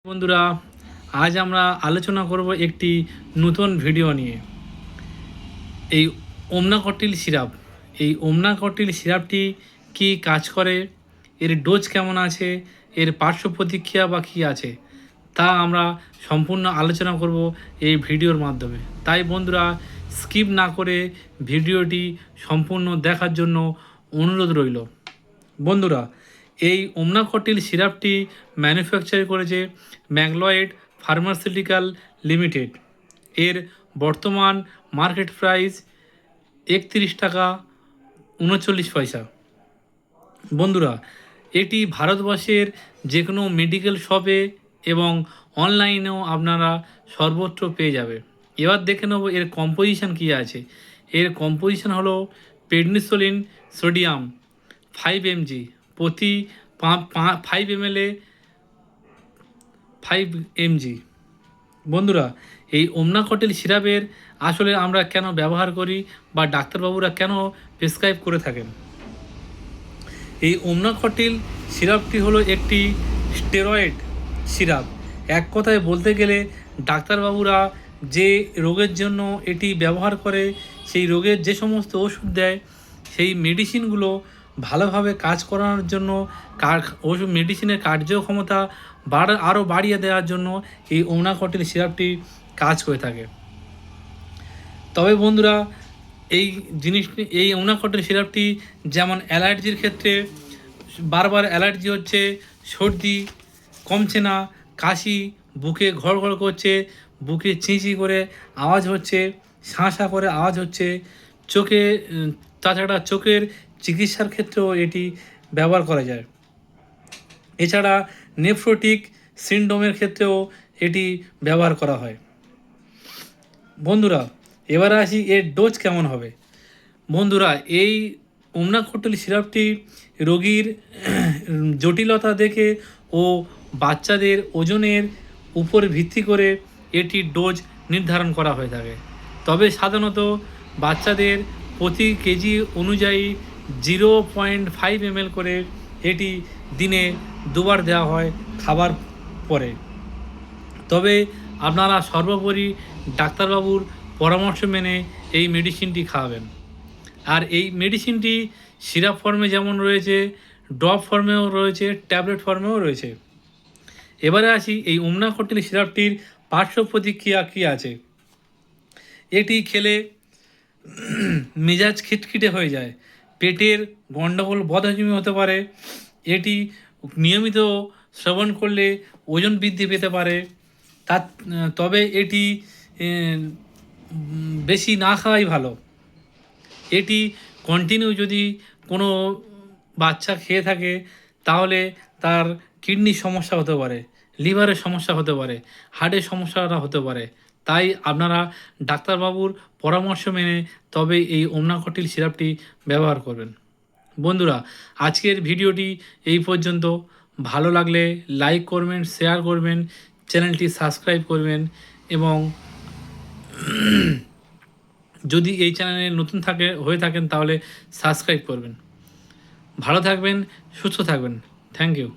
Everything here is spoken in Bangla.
বন্ধুরা, আজ আমরা আলোচনা করব একটি নতুন ভিডিও নিয়ে। এই ওমনাকটিল সিরাপ, এই ওমনাকটিল সিরাপটি কি কাজ করে, এর ডোজ কেমন আছে, এর পার্শ্ব প্রতিক্রিয়া বা কী আছে, তা আমরা সম্পূর্ণ আলোচনা করব এই ভিডিওর মাধ্যমে। তাই বন্ধুরা, স্কিপ না করে ভিডিওটি সম্পূর্ণ দেখার জন্য অনুরোধ রইল। বন্ধুরা, এই ওমনাকটিল সিরাপটি ম্যানুফ্যাকচার করেছে ম্যাগলয়েড ফার্মাসিউটিক্যাল লিমিটেড। এর বর্তমান মার্কেট প্রাইস 31 টাকা 39 পয়সা। বন্ধুরা, এটি ভারতবর্ষের যে কোনো মেডিকেল শপে এবং অনলাইনেও আপনারা সর্বত্র পেয়ে যাবে। এবার দেখে নেব এর কম্পোজিশন কী আছে। এর কম্পোজিশন হলো প্রেডনিসোলিন সোডিয়াম 5 mg প্রতি 5 ml 5 mg। বন্ধুরা, এই ওমনাকটিল সিরাপের আসলে আমরা কেন ব্যবহার করি বা ডাক্তারবাবুরা কেন প্রেসক্রাইব করে থাকেন। এই ওমনাকটিল সিরাপটি হলো একটি স্টেরয়েড সিরাপ। এক কথায় বলতে গেলে ডাক্তারবাবুরা যে রোগের জন্য এটি ব্যবহার করে, সেই রোগের যে সমস্ত ওষুধ দেয়, সেই মেডিসিনগুলো ভালোভাবে কাজ করানোর জন্য, ওষুধ মেডিসিনের কার্যক্ষমতা আরও বাড়িয়ে দেওয়ার জন্য এই ওমনাকটিল সিরাপটি কাজ করে থাকে। তবে বন্ধুরা, এই জিনিসটি, এই ওমনাকটিল সিরাপটি যেমন অ্যালার্জির ক্ষেত্রে, বারবার অ্যালার্জি হচ্ছে, সর্দি কমছে না, কাশি, বুকে ঘড়ঘড় করছে, বুকে চিঁচি করে আওয়াজ হচ্ছে, শাঁসা করে আওয়াজ হচ্ছে, চোখে, তাছাড়া চোখের চিকিৎসার ক্ষেত্রেও এটি ব্যবহার করা যায়। এছাড়া নেফ্রোটিক সিনড্রোমের ক্ষেত্রেও এটি ব্যবহার করা হয়। বন্ধুরা, এবারে আসি এর ডোজ কেমন হবে। বন্ধুরা, এই ওমনাকটিল সিরাপটি রোগীর জটিলতা দেখে ও বাচ্চাদের ওজনের উপর ভিত্তি করে এটির ডোজ নির্ধারণ করা হয়ে থাকে। তবে সাধারণত বাচ্চাদের প্রতি কেজি অনুযায়ী 0.5 ml করে এটি দিনে দুবার দেওয়া হয় খাবার পরে। তবে আপনারা সর্বোপরি ডাক্তারবাবুর পরামর্শ মেনে এই মেডিসিনটি খাওয়াবেন। আর এই মেডিসিনটি সিরাপ ফর্মে যেমন রয়েছে, ড্রপ ফর্মেও রয়েছে, ট্যাবলেট ফর্মেও রয়েছে। এবারে আসি এই ওমনাকটিল সিরাপটির পার্শ্ব প্রতিক্রিয়া কী আছে। এটি খেলে মেজাজ খিটখিটে হয়ে যায়, পেটের গণ্ডগোল, বদহজমি হতে পারে, এটি নিয়মিত সেবন করলে ওজন বৃদ্ধি পেতে পারে। তবে এটি বেশি না খাওয়াই ভালো। এটি কন্টিনিউ যদি কোনো বাচ্চা খেয়ে থাকে, তাহলে তার কিডনির সমস্যা হতে পারে, লিভারের সমস্যা হতে পারে, হার্টের সমস্যাটা হতে পারে। তাই আপনারা ডাক্তারবাবুর পরামর্শ মেনে তবে এই ওমনাকটিল সিরাপটি ব্যবহার করবেন। বন্ধুরা, আজকের ভিডিওটি এই পর্যন্ত। ভালো লাগলে লাইক করবেন, শেয়ার করবেন, চ্যানেলটি সাবস্ক্রাইব করবেন এবং যদি এই চ্যানেলে নতুন হয়ে থাকেন তাহলে সাবস্ক্রাইব করবেন। ভালো থাকবেন, সুস্থ থাকবেন। Thank you.